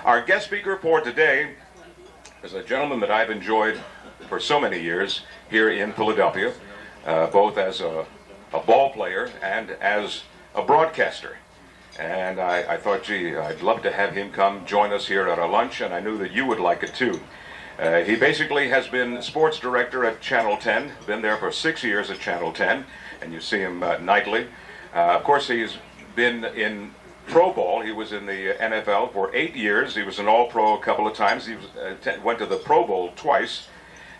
Our guest speaker for today is a gentleman that I've enjoyed for so many years here in Philadelphia, both as a ball player and as a broadcaster. And I thought, gee, I'd love to have him come join us here at our lunch, and I knew that you would like it too. He basically has been sports director at Channel 10, been there for 6 years at Channel 10, and you see him nightly. Of course, he's been in pro ball. He was in the NFL for 8 years. He was an all-pro a couple of times. He went to the Pro Bowl twice.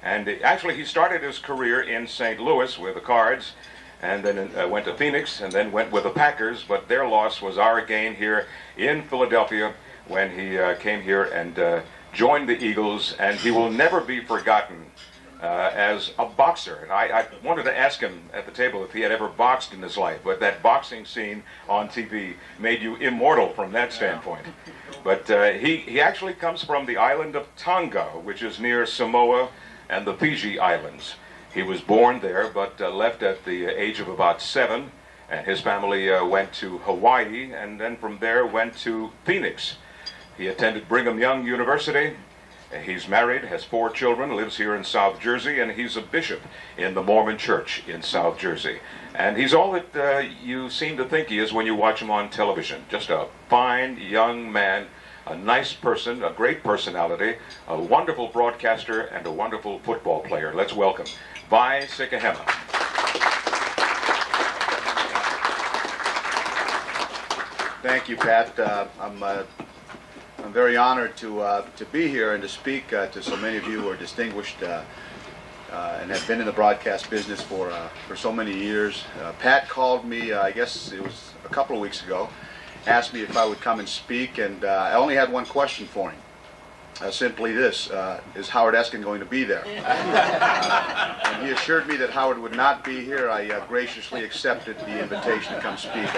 And actually, he started his career in St. Louis with the Cards, and then went to Phoenix, and then went with the Packers. But their loss was our gain here in Philadelphia when he came here and joined the Eagles. And he will never be forgotten as a boxer. And I wanted to ask him at the table if he had ever boxed in his life, but that boxing scene on TV made you immortal from that standpoint. But he actually comes from the island of Tonga, which is near Samoa and the Fiji Islands. He was born there, but left at the age of about 7, and his family went to Hawaii, and then from there went to Phoenix. He attended Brigham Young University. He's married, has 4 children, lives here in South Jersey, and he's a bishop in the Mormon Church in South Jersey. And he's all that you seem to think he is when you watch him on television. Just a fine young man, a nice person, a great personality, a wonderful broadcaster, and a wonderful football player. Let's welcome Vi Sikahema. Thank you, Pat. I'm very honored to be here and to speak to so many of you who are distinguished and have been in the broadcast business for so many years. Pat called me, I guess it was a couple of weeks ago, asked me if I would come and speak, and I only had one question for him. Simply this, is Howard Eskin going to be there? And he assured me that Howard would not be here. I graciously accepted the invitation to come speak.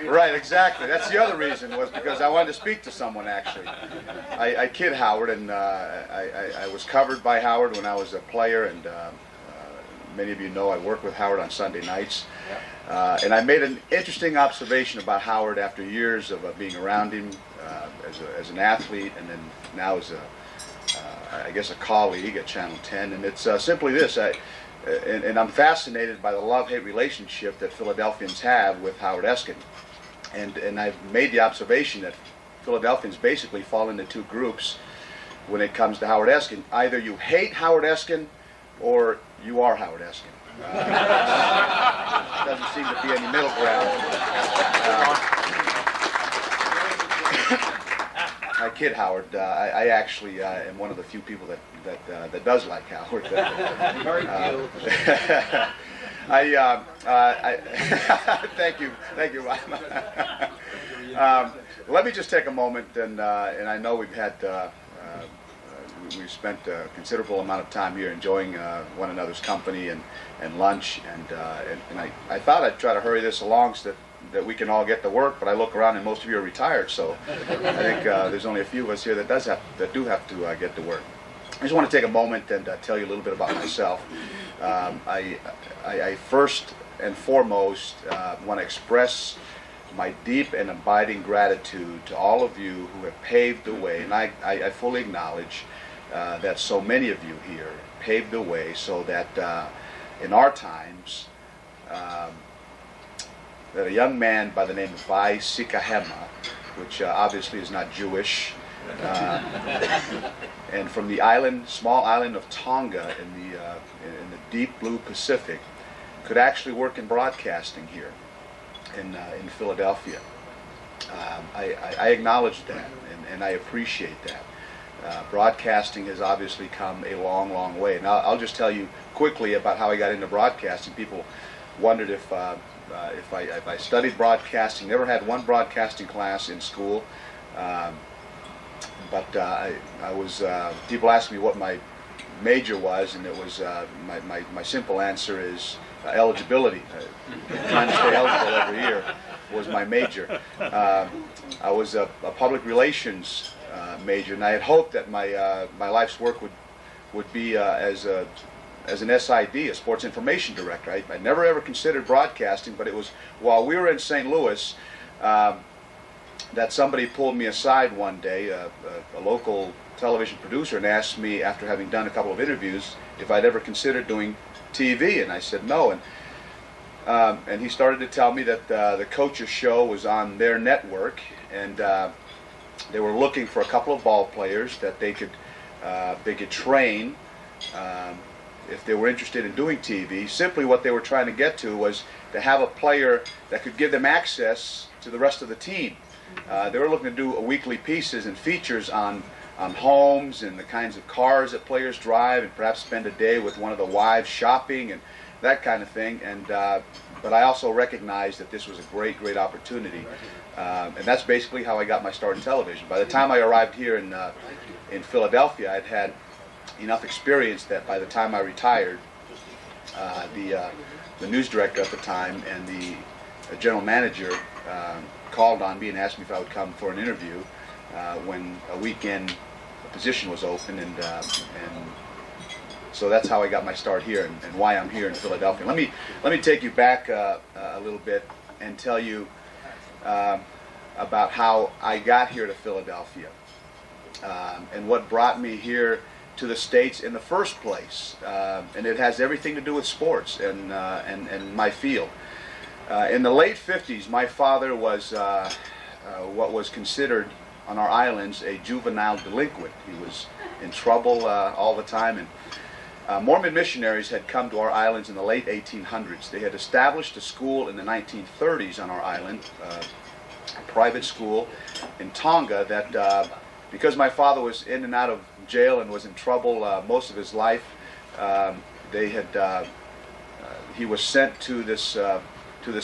Right, exactly. That's the other reason, was because I wanted to speak to someone, actually. I kid Howard, and I was covered by Howard when I was a player, and many of you know I work with Howard on Sunday nights. And I made an interesting observation about Howard after years of being around him as an athlete, and then now as I guess a colleague at Channel 10. And it's simply this, and I'm fascinated by the love-hate relationship that Philadelphians have with Howard Eskin. And I've made the observation that Philadelphians basically fall into 2 groups when it comes to Howard Eskin. Either you hate Howard Eskin, or you are Howard Eskin. Doesn't seem to be any middle ground. I kid Howard. I actually am one of the few people that does like Howard. Thank you. Let me just take a moment, and I know we've had. We've spent a considerable amount of time here enjoying one another's company and lunch, and I thought I'd try to hurry this along so that we can all get to work, but I look around and most of you are retired, so I think there's only a few of us here that do have to get to work. I just want to take a moment and tell you a little bit about myself. I first and foremost want to express my deep and abiding gratitude to all of you who have paved the way, and I fully acknowledge that so many of you here paved the way so that in our times that a young man by the name of Vi Sikahema, which obviously is not Jewish, and from the small island of Tonga in the deep blue Pacific, could actually work in broadcasting here in Philadelphia. I acknowledge that, and I appreciate that. Broadcasting has obviously come a long, long way. And I'll just tell you quickly about how I got into broadcasting. People wondered if I studied broadcasting. Never had one broadcasting class in school, but I was. People asked me what my major was, and it was my simple answer is eligibility. Trying to stay eligible every year was my major. I was a public relations major, and I had hoped that my life's work would be as an SID, a sports information director. I never ever considered broadcasting, but it was while we were in St. Louis. that somebody pulled me aside one day, a local television producer, and asked me, after having done a couple of interviews, if I'd ever considered doing TV, and I said no. And he started to tell me that the Coach's Show was on their network, and they were looking for a couple of ball players that they could train if they were interested in doing TV. Simply what they were trying to get to was to have a player that could give them access to the rest of the team. They were looking to do weekly pieces and features on homes and the kinds of cars that players drive, and perhaps spend a day with one of the wives shopping and that kind of thing. And but I also recognized that this was a great opportunity, and that's basically how I got my start in television. By the time I arrived here in Philadelphia, I'd had enough experience that by the time I retired, the news director at the time and the general manager called on me and asked me if I would come for an interview when a weekend position was open, and so that's how I got my start here, and why I'm here in Philadelphia. Let me take you back a little bit and tell you about how I got here to Philadelphia and what brought me here to the States in the first place, and it has everything to do with sports and my field. In the late 50s, my father was what was considered on our islands a juvenile delinquent. He was in trouble all the time, and Mormon missionaries had come to our islands in the late 1800s. They had established a school in the 1930s on our island, a private school in Tonga that, because my father was in and out of jail and was in trouble most of his life, he was sent to this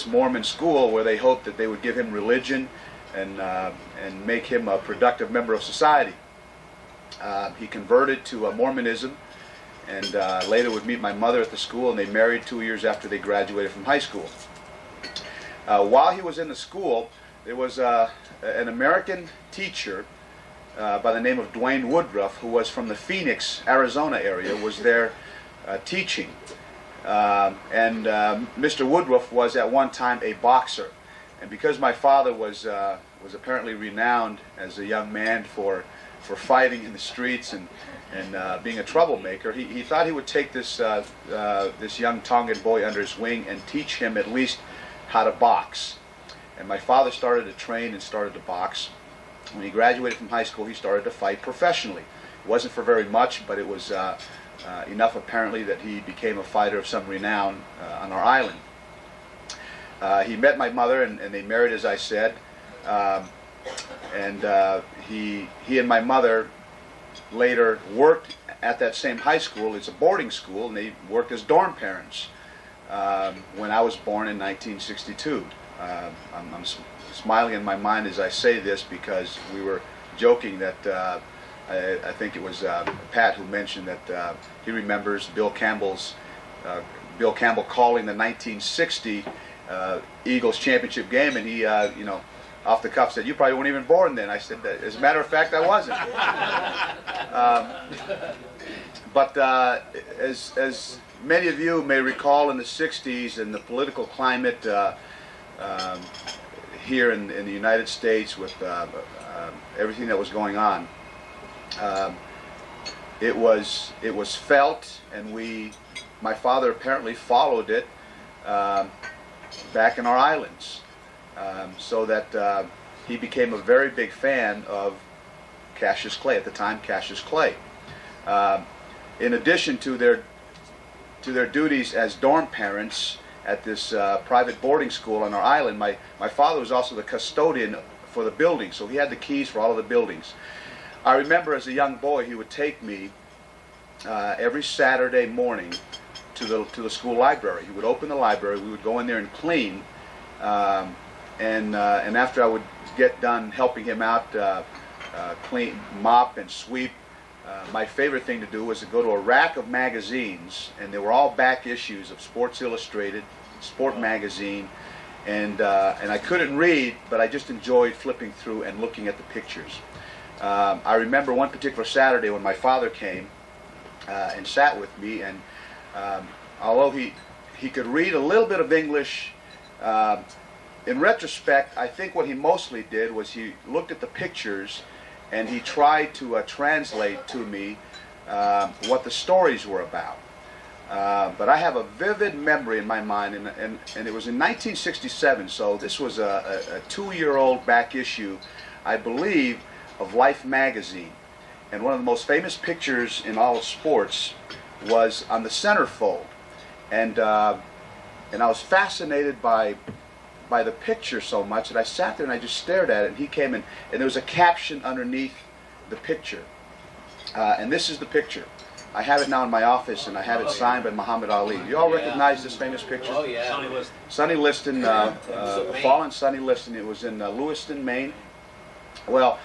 Mormon school where they hoped that they would give him religion and make him a productive member of society. He converted to Mormonism, and later would meet my mother at the school, and they married 2 years after they graduated from high school. While he was in the school, there was an American teacher by the name of Dwayne Woodruff, who was from the Phoenix, Arizona area, was there teaching. And Mr. Woodruff was at one time a boxer, and because my father was apparently renowned as a young man for fighting in the streets and being a troublemaker, he thought he would take this young Tongan boy under his wing and teach him at least how to box. And my father started to train and started to box. When he graduated from high school, he started to fight professionally. It wasn't for very much, but it was enough apparently that he became a fighter of some renown on our island. He met my mother, and they married, as I said, and he and my mother later worked at that same high school. It's a boarding school, and they worked as dorm parents when I was born in 1962. I'm smiling in my mind as I say this because we were joking that I think it was Pat who mentioned that he remembers Bill Campbell calling the 1960 Eagles championship game, and he off the cuff said, "You probably weren't even born then." I said, "As a matter of fact, I wasn't." But as many of you may recall, in the 60s and the political climate here in the United States with everything that was going on, it was felt, and my father apparently followed it back in our islands, so that he became a very big fan of Cassius Clay, at the time Cassius Clay. In addition to their duties as dorm parents at this private boarding school on our island, my father was also the custodian for the building, so he had the keys for all of the buildings. I remember as a young boy, he would take me every Saturday morning to the school library. He would open the library, we would go in there and clean, and after I would get done helping him out, clean, mop and sweep, my favorite thing to do was to go to a rack of magazines, and they were all back issues of Sports Illustrated, Sport Magazine, and I couldn't read, but I just enjoyed flipping through and looking at the pictures. I remember one particular Saturday when my father came and sat with me, and in retrospect, I think what he mostly did was he looked at the pictures and he tried to translate to me what the stories were about. But I have a vivid memory in my mind, and it was in 1967, so this was a 2-year-old back issue, I believe, of Life magazine. And one of the most famous pictures in all of sports was on the centerfold. And I was fascinated by the picture so much that I sat there and I just stared at it, and he came in, and there was a caption underneath the picture. And this is the picture. I have it now in my office, and I have it signed by Muhammad Ali. Do you all recognize this famous picture? Oh, yeah. Sonny Liston, fallen Sonny Liston. It was in Lewiston, Maine. Well,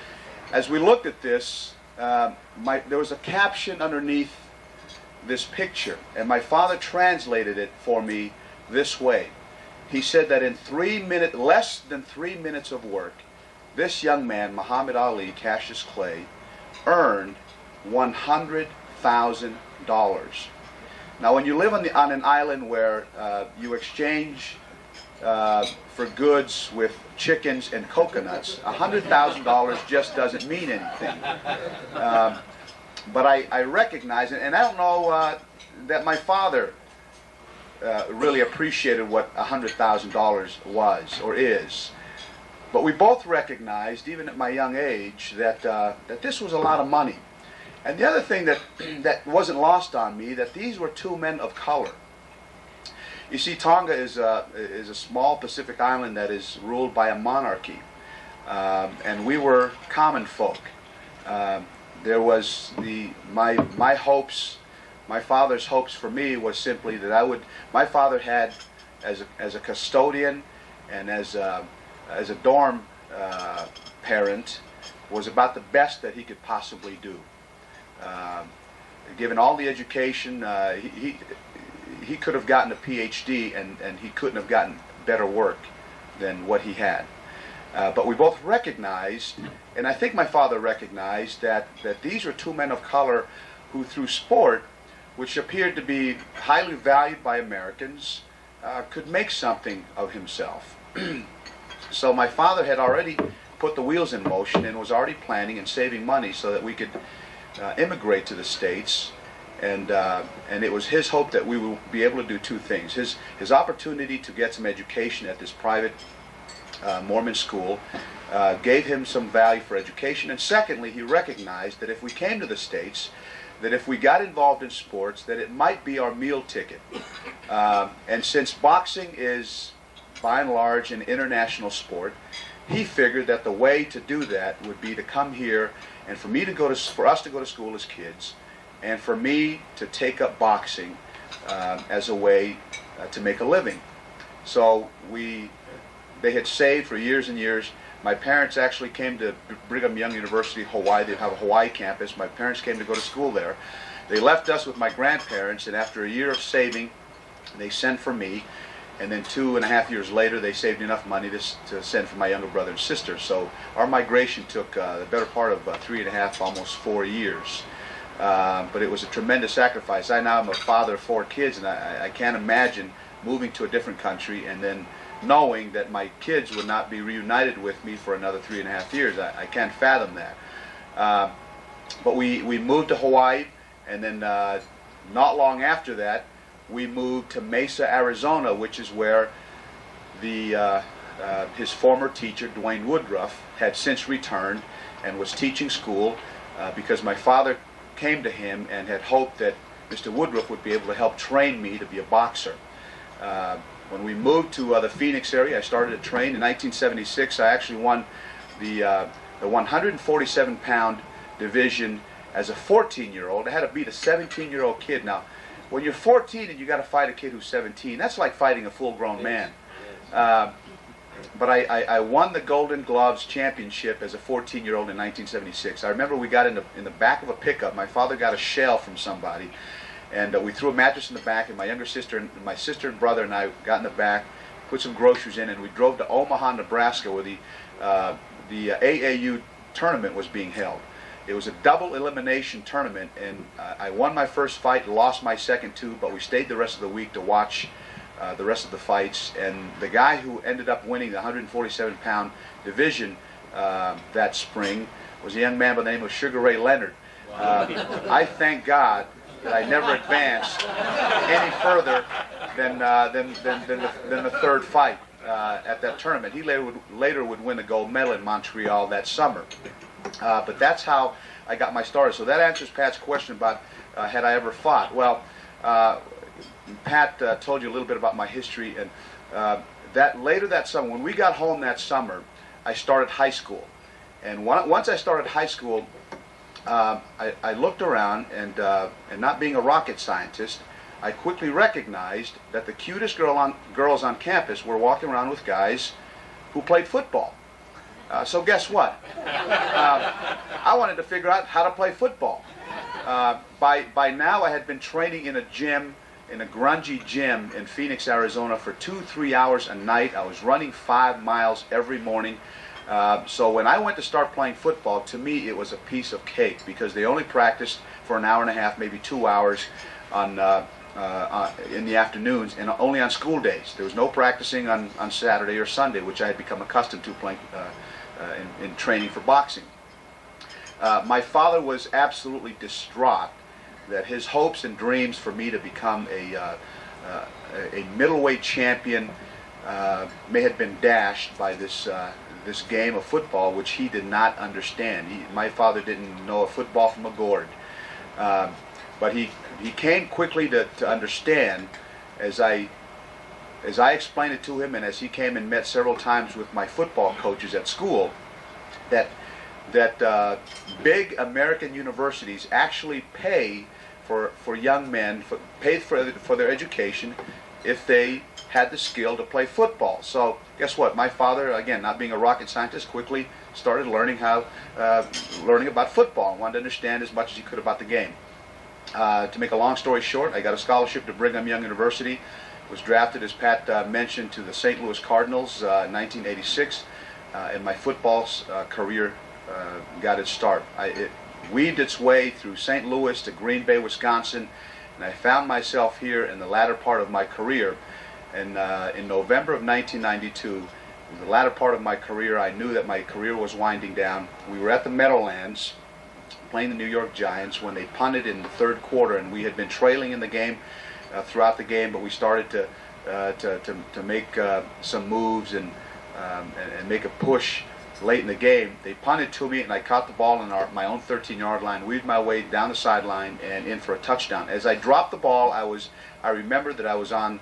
as we looked at this, there was a caption underneath this picture, and my father translated it for me this way. He said that in less than 3 minutes of work, this young man, Muhammad Ali, Cassius Clay, earned $100,000. Now, when you live on an island where you exchange for goods with chickens and coconuts, $100,000 just doesn't mean anything. But I recognize it, and I don't know that my father really appreciated what $100,000 was or is. But we both recognized, even at my young age, that this was a lot of money. And the other thing that wasn't lost on me, that these were two men of color. You see, Tonga is a small Pacific island that is ruled by a monarchy, and we were common folk. There was my hopes, my father's hopes for me was simply that my father had, as a custodian and as a dorm parent, was about the best that he could possibly do. Given all the education, he could have gotten a PhD, and he couldn't have gotten better work than what he had. But we both recognized, and I think my father recognized, that these were two men of color who, through sport, which appeared to be highly valued by Americans, could make something of himself. So my father had already put the wheels in motion and was already planning and saving money so that we could immigrate to the States, and it was his hope that we would be able to do two things. His opportunity to get some education at this private Mormon school gave him some value for education, and secondly, he recognized that if we came to the States, that if we got involved in sports, that it might be our meal ticket. And since boxing is, by and large, an international sport, he figured that the way to do that would be to come here, and for us to go to school as kids, and for me to take up boxing as a way to make a living. So they had saved for years and years. My parents actually came to Brigham Young University, Hawaii. They have a Hawaii campus. My parents came to go to school there. They left us with my grandparents, and after a year of saving, they sent for me. And then 2.5 years later, they saved enough money to send for my younger brother and sister. So our migration took the better part of 3.5, almost 4 years. But it was a tremendous sacrifice. I now am a father of 4 kids, and I can't imagine moving to a different country and then knowing that my kids would not be reunited with me for another 3.5 years. I can't fathom that. But we moved to Hawaii, and then not long after that, we moved to Mesa, Arizona, which is where his former teacher, Dwayne Woodruff, had since returned and was teaching school because my father came to him and had hoped that Mr. Woodruff would be able to help train me to be a boxer. When we moved to the Phoenix area, I started to train. In 1976, I actually won the 147-pound division as a 14-year-old. I had to beat a 17-year-old kid. Now, when you're 14 and you got to fight a kid who's 17, that's like fighting a full-grown man. But I won the Golden Gloves championship as a 14-year-old in 1976. I remember we got in the back of a pickup. My father got a shell from somebody, and we threw a mattress in the back, and my sister and brother and I got in the back, put some groceries in, and we drove to Omaha, Nebraska, where the AAU tournament was being held. It was a double elimination tournament, and I won my first fight, lost my second two, but we stayed the rest of the week to watch the rest of the fights. And the guy who ended up winning the 147-pound division that spring was a young man by the name of Sugar Ray Leonard. I thank God that I never advanced any further than the third fight at that tournament. He later would win a gold medal in Montreal that summer. But that's how I got my start. So that answers Pat's question about had I ever fought. Well, Pat told you a little bit about my history, and that later that summer, when we got home that summer, I started high school. And once I started high school, I looked around, and not being a rocket scientist, I quickly recognized that the cutest girls on campus were walking around with guys who played football. So guess what? I wanted to figure out how to play football. By now, I had been training in a gym, in a grungy gym in Phoenix, Arizona for 2-3 hours a night. I was running 5 miles every morning. So when I went to start playing football, to me it was a piece of cake because they only practiced for an hour and a half, maybe 2 hours in the afternoons, and only on school days. There was no practicing on Saturday or Sunday, which I had become accustomed to playing in training for boxing. My father was absolutely distraught that his hopes and dreams for me to become a middleweight champion may have been dashed by this game of football, which he did not understand. My father didn't know a football from a gourd. But he came quickly to understand as I explained it to him, and as he came and met several times with my football coaches at school, that big American universities actually pay for young men, pay for their education if they had the skill to play football. So guess what? My father, again, not being a rocket scientist, quickly started learning about football and wanted to understand as much as he could about the game. To make a long story short, I got a scholarship to Brigham Young University, was drafted, as Pat mentioned, to the St. Louis Cardinals in 1986, and my football career got its start. It weaved its way through St. Louis to Green Bay, Wisconsin, and I found myself here in the latter part of my career. And in November of 1992, in the latter part of my career, I knew that my career was winding down. We were at the Meadowlands playing the New York Giants when they punted in the third quarter, and we had been trailing in the game throughout the game, but we started to make some moves and make a push late in the game. They punted to me, and I caught the ball on my own 13-yard line, weaved my way down the sideline and in for a touchdown. As I dropped the ball, I remembered that I was on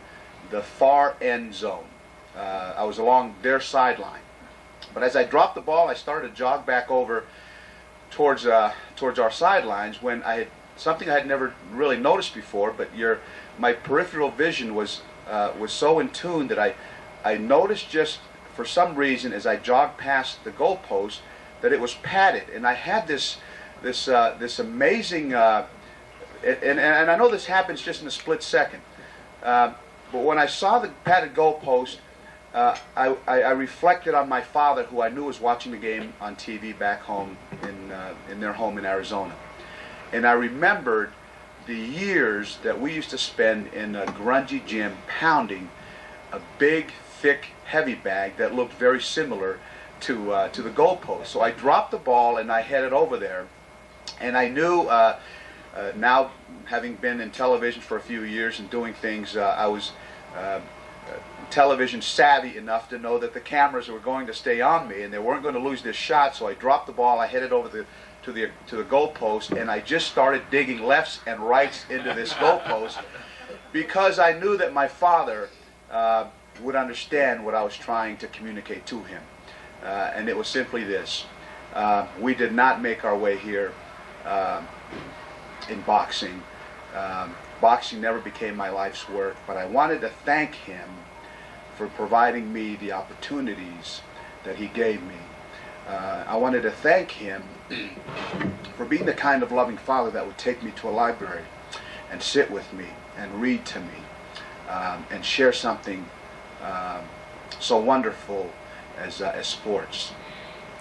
the far end zone. I was along their sideline. But as I dropped the ball, I started to jog back over towards our sidelines when something I had never really noticed before, but my peripheral vision was so in tune that I noticed, just for some reason, as I jogged past the goalpost, that it was padded, and I had this amazing and I know this happens just in a split second, but when I saw the padded goalpost, I reflected on my father, who I knew was watching the game on TV back home in their home in Arizona. And I remembered the years that we used to spend in a grungy gym pounding a big, thick, heavy bag that looked very similar to the goalpost. So I dropped the ball and I headed over there. And I knew, now having been in television for a few years and doing things, I was television savvy enough to know that the cameras were going to stay on me and they weren't going to lose this shot. So I dropped the ball, I headed over to the goalpost, and I just started digging lefts and rights into this goalpost because I knew that my father would understand what I was trying to communicate to him. And it was simply this. We did not make our way here in boxing. Boxing never became my life's work, but I wanted to thank him for providing me the opportunities that he gave me. I wanted to thank him for being the kind of loving father that would take me to a library and sit with me and read to me and share something so wonderful as sports.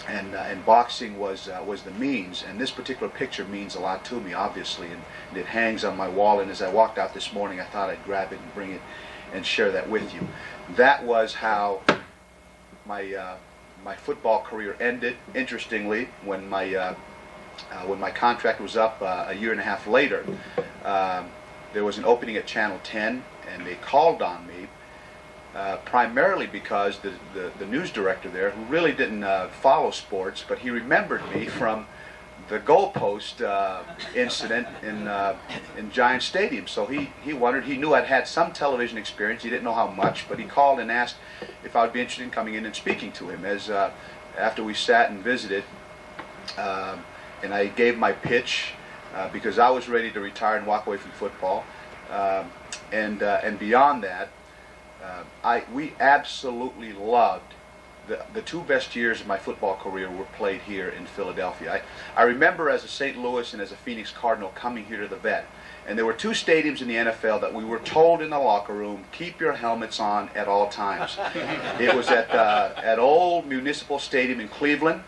And boxing was the means, and this particular picture means a lot to me, obviously, and it hangs on my wall. And as I walked out this morning, I thought I'd grab it and bring it and share that with you. That was how my football career ended. Interestingly, when my contract was up a year and a half later, there was an opening at Channel 10, and they called on me primarily because the news director there, who really didn't follow sports, but he remembered me from the goalpost incident in Giant Stadium. So he wondered, he knew I'd had some television experience. He didn't know how much, but he called and asked if I would be interested in coming in and speaking to him. As after we sat and visited, and I gave my pitch because I was ready to retire and walk away from football, and beyond that, we absolutely loved the two best years of my football career were played here in Philadelphia. I remember as a St. Louis and as a Phoenix Cardinal coming here to the Vet, and there were two stadiums in the NFL that we were told in the locker room, keep your helmets on at all times. It was at Old Municipal Stadium in Cleveland,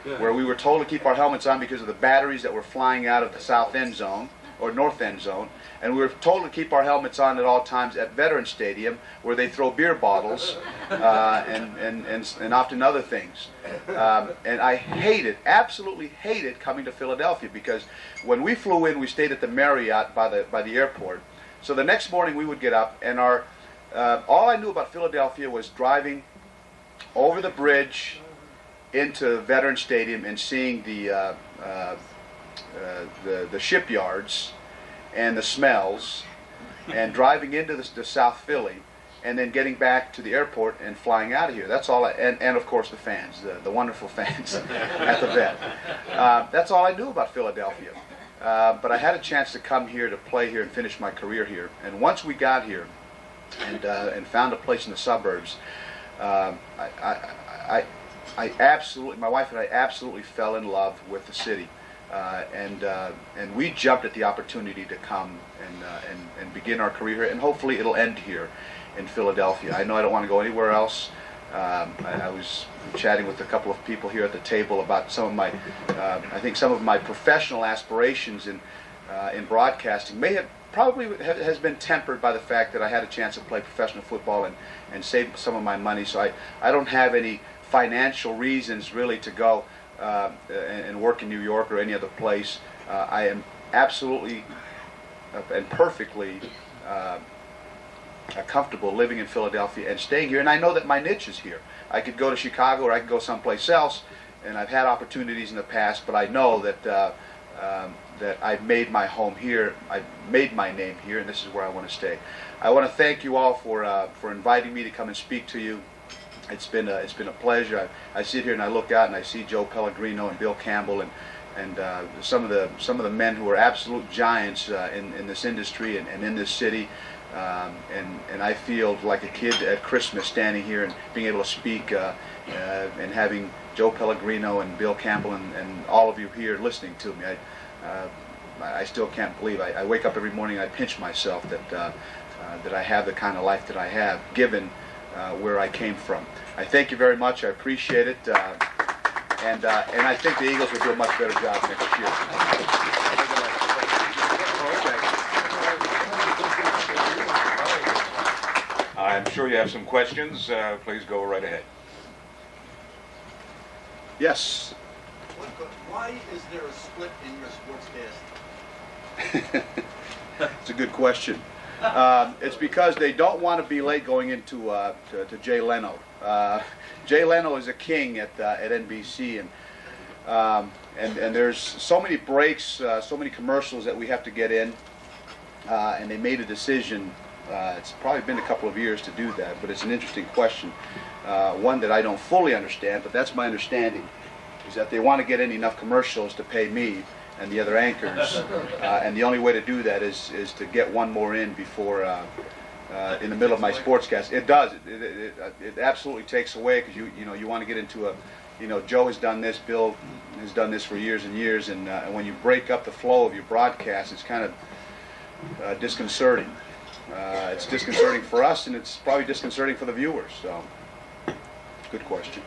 where we were told to keep our helmets on because of the batteries that were flying out of the south end zone or north end zone, and we were told to keep our helmets on at all times at Veterans Stadium, where they throw beer bottles and often other things. And I absolutely hated coming to Philadelphia, because when we flew in, we stayed at the Marriott by the airport. So the next morning we would get up, and all I knew about Philadelphia was driving over the bridge into Veterans Stadium and seeing the shipyards and the smells, and driving into the South Philly, and then getting back to the airport and flying out of here. That's all. And of course the fans, the wonderful fans at the Vet. That's all I knew about Philadelphia. But I had a chance to come here to play here and finish my career here. And once we got here and found a place in the suburbs, I absolutely, my wife and I absolutely fell in love with the city. And we jumped at the opportunity to come and begin our career here, and hopefully it'll end here in Philadelphia. I know I don't want to go anywhere else. I was chatting with a couple of people here at the table about some of my, I think some of my professional aspirations in broadcasting has been tempered by the fact that I had a chance to play professional football and save some of my money. So I don't have any financial reasons really to go and work in New York or any other place. I am absolutely and perfectly comfortable living in Philadelphia and staying here, and I know that my niche is here. I could go to Chicago or I could go someplace else, and I've had opportunities in the past, but I know that that I've made my home here, I've made my name here, and this is where I want to stay. I want to thank you all for inviting me to come and speak to you. It's been a pleasure. I sit here and I look out and I see Joe Pellegrino and Bill Campbell and some of the men who are absolute giants in this industry and in this city. And I feel like a kid at Christmas standing here and being able to speak and having Joe Pellegrino and Bill Campbell and all of you here listening to me. I still can't believe. I wake up every morning and I pinch myself that I have the kind of life that I have, given where I came from. I thank you very much. I appreciate it, and I think the Eagles will do a much better job next year. I'm sure you have some questions. Please go right ahead. Yes. Why is there a split in your sportscast? It's a good question. It's because they don't want to be late going into to Jay Leno. Jay Leno is a king at NBC, and there's so many breaks, so many commercials that we have to get in, and they made a decision. It's probably been a couple of years to do that, but it's an interesting question, one that I don't fully understand, but that's my understanding, is that they want to get in enough commercials to pay me and the other anchors, and the only way to do that is to get one more in before in the middle of my sportscast. It does. It absolutely takes away, because you want to get into a, Joe has done this, Bill has done this for years and years, and when you break up the flow of your broadcast, it's kind of disconcerting. It's disconcerting for us, and it's probably disconcerting for the viewers. So, good question.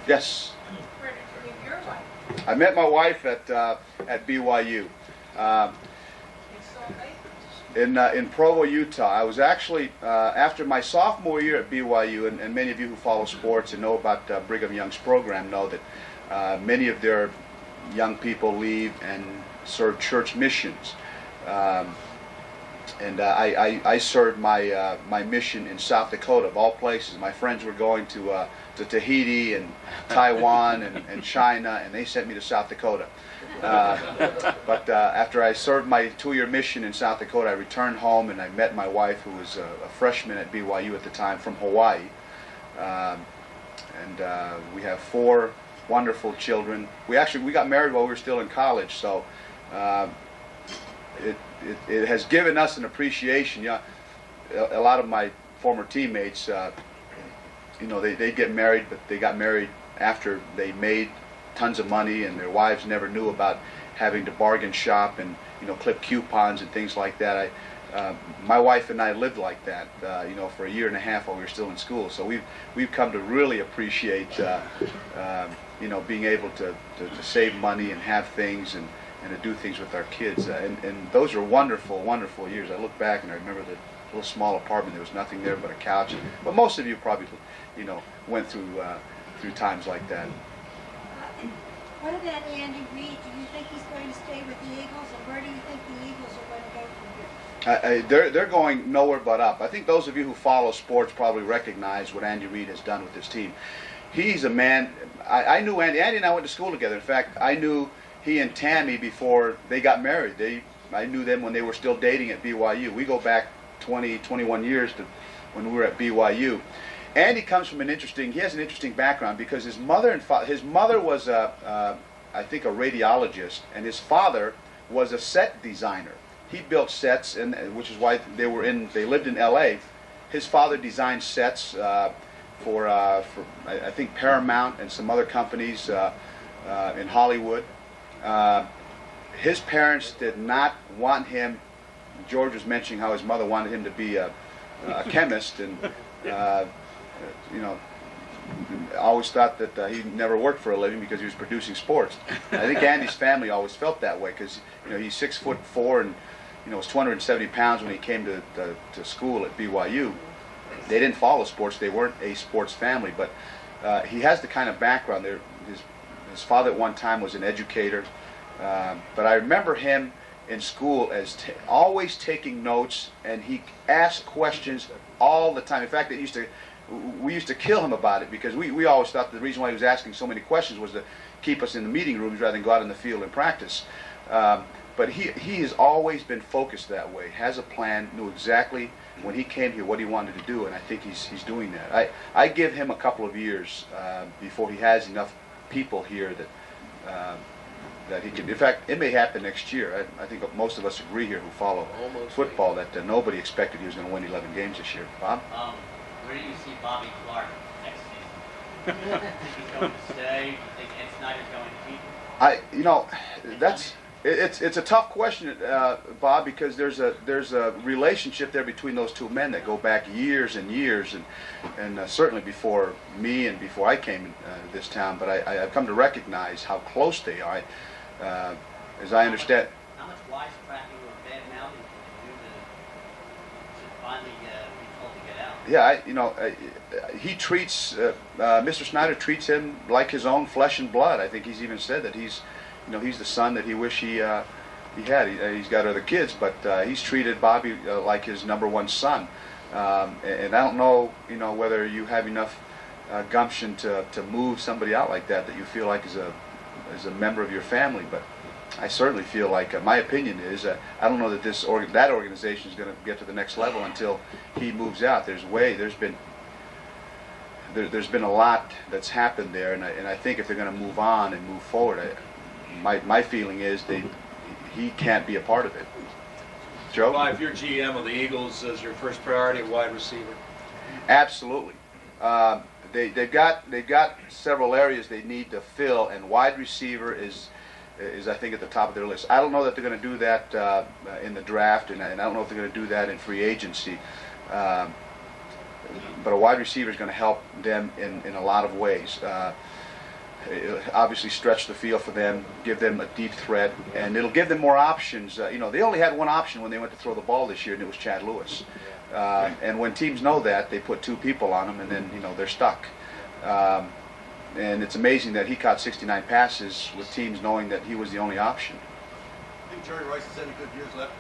Yes. Where did you meet your wife? I met my wife at BYU. In Salt Lake? In Provo, Utah. I was actually, after my sophomore year at BYU, and many of you who follow sports and know about Brigham Young's program know that many of their young people leave and serve church missions. And I served my mission in South Dakota, of all places. My friends were going to Tahiti and Taiwan and China, and they sent me to South Dakota. But after I served my 2-year mission in South Dakota, I returned home and I met my wife, who was a freshman at BYU at the time, from Hawaii. And we have 4 wonderful children. We got married while we were still in college, so it has given us an appreciation. Yeah, a lot of my former teammates, they get married, but they got married after they made tons of money, and their wives never knew about having to bargain shop and clip coupons and things like that. My wife and I lived like that, for a year and a half while we were still in school. So we've come to really appreciate, being able to save money and have things and to do things with our kids. And those are wonderful, wonderful years. I look back and I remember the little small apartment. There was nothing there but a couch. But most of you probably, went through times like that. What about Andy Reid? Do you think he's going to stay with the Eagles, or where do you think the Eagles are going to go from here? They're going nowhere but up. I think those of you who follow sports probably recognize what Andy Reid has done with his team. He's a man. I knew Andy. Andy and I went to school together. In fact, I knew he and Tammy before they got married. I knew them when they were still dating at BYU. We go back 20, 21 years to when we were at BYU. Andy comes from he has an interesting background because his mother was I think a radiologist, and his father was a set designer. He built sets, which is why they lived in L.A. His father designed sets for I think Paramount and some other companies in Hollywood. His parents did not want him. George was mentioning how his mother wanted him to be a chemist, and I always thought that he never worked for a living because he was producing sports. I think Andy's family always felt that way because he's 6'4" and was 270 pounds when he came to school at BYU. They didn't follow sports; they weren't a sports family. But he has the kind of background there. His father at one time was an educator, but I remember him in school as always taking notes, and he asked questions all the time. In fact, we used to kill him about it because we always thought the reason why he was asking so many questions was to keep us in the meeting rooms rather than go out in the field and practice. But he has always been focused that way, has a plan, knew exactly when he came here what he wanted to do, and I think he's doing that. I give him a couple of years before he has enough people here that he can. In fact, it may happen next year. I think most of us agree here who follow football that nobody expected he was going to win 11 games this year. Bob? Where do you see Bobby Clark next season? Do you think he's going to stay? Do you think Ed Snyder's going to keep him? It's a tough question, Bob, because there's a relationship there between those two men that go back years and years, and certainly before me and before I came to this town. But I've come to recognize how close they are. As I understand. How much wisecracking or bad mouthing can you do to finally be told to get out? Yeah, he treats Mr. Snyder treats him like his own flesh and blood. I think he's even said that he's the son that he wish he had. He's got other kids, but he's treated Bobby like his number one son. And I don't know, whether you have enough gumption to move somebody out like that you feel like is a member of your family. But I certainly feel like my opinion is I don't know that that organization is going to get to the next level until he moves out. There's been a lot that's happened there, and I think if they're going to move on and move forward, my feeling is he can't be a part of it. Joe? Well, if you're GM of the Eagles, is your first priority a wide receiver? Absolutely. They've got several areas they need to fill, and wide receiver is I think at the top of their list. I don't know that they're going to do that in the draft, and I don't know if they're going to do that in free agency. But a wide receiver is going to help them in a lot of ways. It'll obviously stretch the field for them, give them a deep threat, and it'll give them more options. You know, they only had one option when they went to throw the ball this year, and it was Chad Lewis. And when teams know that, they put 2 people on them, and then, you know, they're stuck. And it's amazing that he caught 69 passes with teams knowing that he was the only option. I think Jerry Rice has any good years left.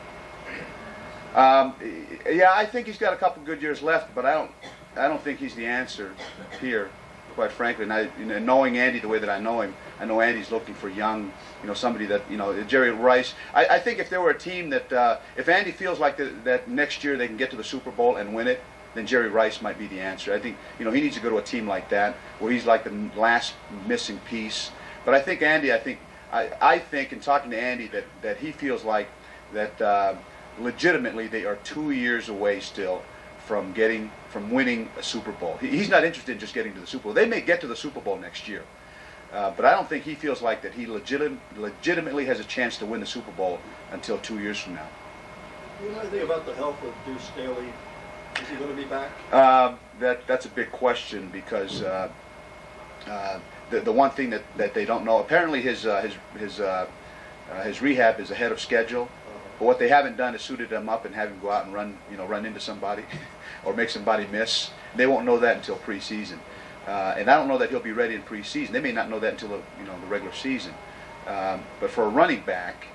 Yeah, I think he's got a couple good years left, but I don't think he's the answer here, quite frankly. And you know, knowing Andy the way that I know him, I know Andy's looking for young, you know, somebody that, you know, Jerry Rice. I think if there were a team that, if Andy feels like that next year they can get to the Super Bowl and win it, then Jerry Rice might be the answer. I think, you know, he needs to go to a team like that where he's like the last missing piece. But I think Andy, I think in talking to Andy that he feels like that legitimately they are 2 years away still from winning a Super Bowl. He's not interested in just getting to the Super Bowl. They may get to the Super Bowl next year. But I don't think he feels like that he legitimately has a chance to win the Super Bowl until 2 years from now. You know anything about the health of Deuce Staley? Is he going to be back? That's a big question because the one thing that they don't know, apparently his rehab is ahead of schedule. But what they haven't done is suited him up and have him go out and run into somebody or make somebody miss. They won't know that until preseason. And I don't know that he'll be ready in preseason. They may not know that until the regular season. But for a running back,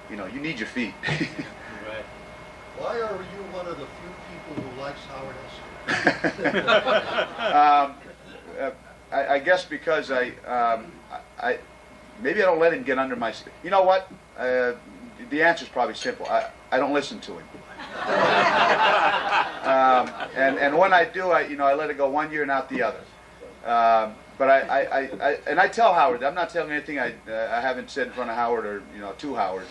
you know, you need your feet. Right. Why are you one of the few people who likes Howard Eskin? I guess because I maybe I don't let him get under my skin. You know what? The answer is probably simple. I don't listen to him. And when I do, I let it go 1 year and out the other. But I tell Howard, I'm not telling anything I haven't said in front of Howard or to Howard.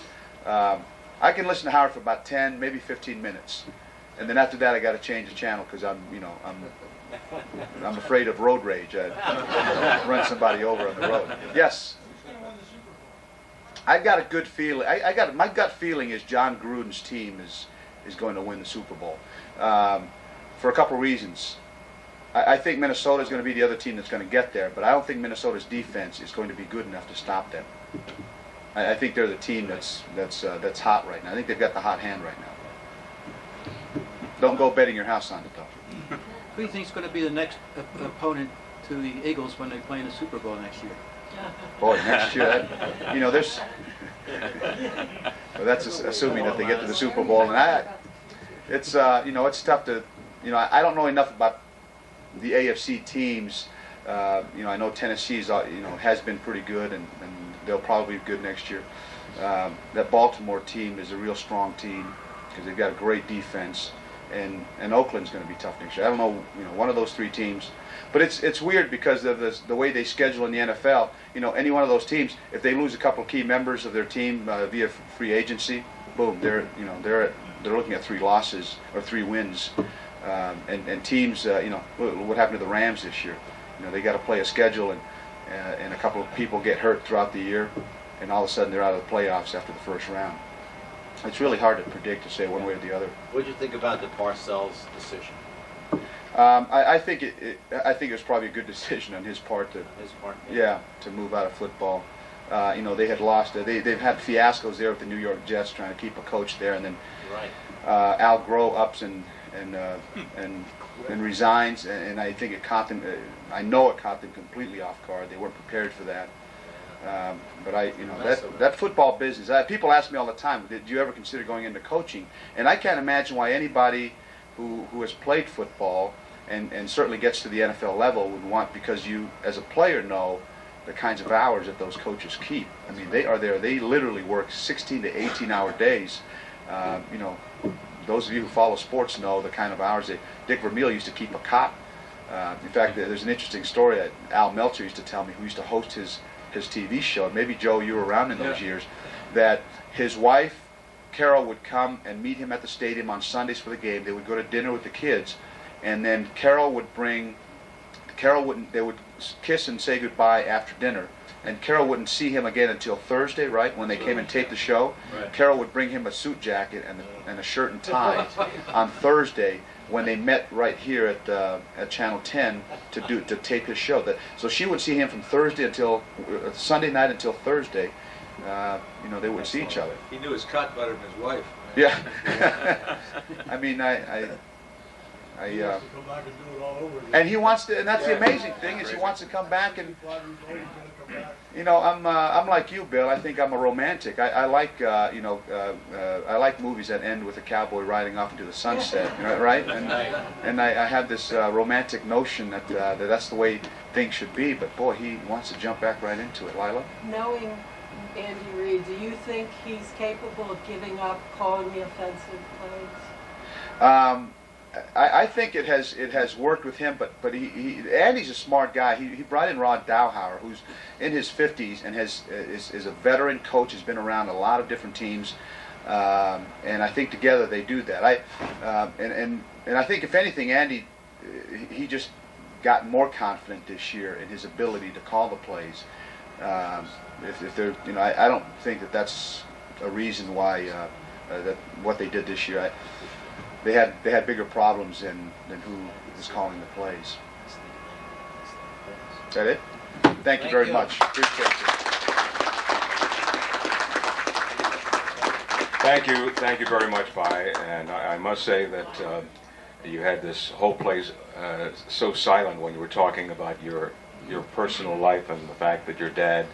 I can listen to Howard for about 10, maybe 15 minutes, and then after that I got to change the channel because I'm afraid of road rage. I'd run somebody over on the road. Yes. I got a good feeling. My gut feeling is John Gruden's team is going to win the Super Bowl for a couple reasons. I think Minnesota is going to be the other team that's going to get there, but I don't think Minnesota's defense is going to be good enough to stop them. I think they're the team that's hot right now. I think they've got the hot hand right now. Don't go betting your house on it though. Who do you think is going to be the next opponent to the Eagles when they play in the Super Bowl next year? Boy, next year, there's. Well, that's assuming that they get to the Super Bowl, and it's tough to, I don't know enough about the AFC teams. I know Tennessee's, has been pretty good, and they'll probably be good next year. That Baltimore team is a real strong team because they've got a great defense, and Oakland's going to be tough next year. I don't know, one of those three teams. But it's weird because of the way they schedule in the NFL. Any one of those teams, if they lose a couple of key members of their team via free agency, boom, they're looking at 3 losses or 3 wins. And teams, what happened to the Rams this year? They got to play a schedule, and a couple of people get hurt throughout the year, and all of a sudden they're out of the playoffs after the first round. It's really hard to predict, to say one way or the other. What did you think about the Parcells decision? I think it was probably a good decision on his part to move out of football. They had lost. They've had fiascos there with the New York Jets trying to keep a coach there, and then Al Groh ups and resigns, and I think it caught them. I know it caught them completely off guard. They weren't prepared for that. But that football business. People ask me all the time, did you ever consider going into coaching? And I can't imagine why anybody who has played football and certainly gets to the NFL level would want, because you as a player know the kinds of hours that those coaches keep. I mean, they are there. They literally work 16 to 18-hour days. Those of you who follow sports know the kind of hours that Dick Vermeil used to keep a cot. In fact, there's an interesting story that Al Meltzer used to tell me, who used to host his TV show. Maybe, Joe, you were around in those years. That his wife, Carol, would come and meet him at the stadium on Sundays for the game. They would go to dinner with the kids, and then they would kiss and say goodbye after dinner, and Carol wouldn't see him again until Thursday, right, when they came and taped the show. Right. Carol would bring him a suit jacket and a shirt and tie on Thursday when they met right here at Channel 10 to tape his show. So she would see him from Thursday until Sunday night until Thursday. They would see each other. He knew his cut better than his wife. Yeah. I mean, He has to come back and do it all over again. and he wants to, and that's the amazing thing is he wants to come back and. He's always gonna come back. I'm like you, Bill. I think I'm a romantic. I like I like movies that end with a cowboy riding off into the sunset, right? And I have this romantic notion that that's the way things should be. But boy, he wants to jump back right into it. Lila? Knowing Andy Reid, do you think he's capable of giving up calling the offensive plays? I think it has worked with him, but Andy's a smart guy. He brought in Rod Dowhauer, who's in his 50s and is a veteran coach. Has been around a lot of different teams, and I think together they do that. And I think if anything, Andy he just got more confident this year in his ability to call the plays. If they're I don't think that's a reason why that what they did this year. They had bigger problems than who was calling the plays. Is that it? Thank you very much. Appreciate it. Thank you very much, Vi. And I must say that you had this whole place so silent when you were talking about your personal life and the fact that your dad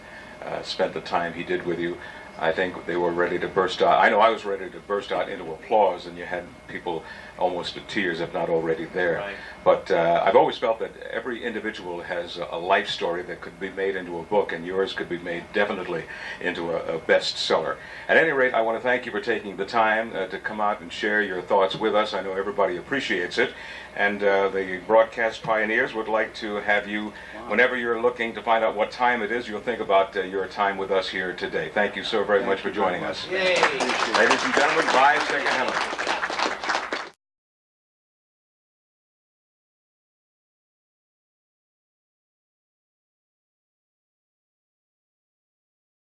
spent the time he did with you. I think they were ready to burst out. I know I was ready to burst out into applause, and you had people almost to tears, if not already there. Right. But I've always felt that every individual has a life story that could be made into a book, and yours could be made definitely into a bestseller. At any rate, I want to thank you for taking the time to come out and share your thoughts with us. I know everybody appreciates it. And the broadcast pioneers would like to have you, whenever you're looking to find out what time it is, you'll think about your time with us here today. Thank you so very much for joining us. Yay! Ladies and gentlemen, Vi Sikahema.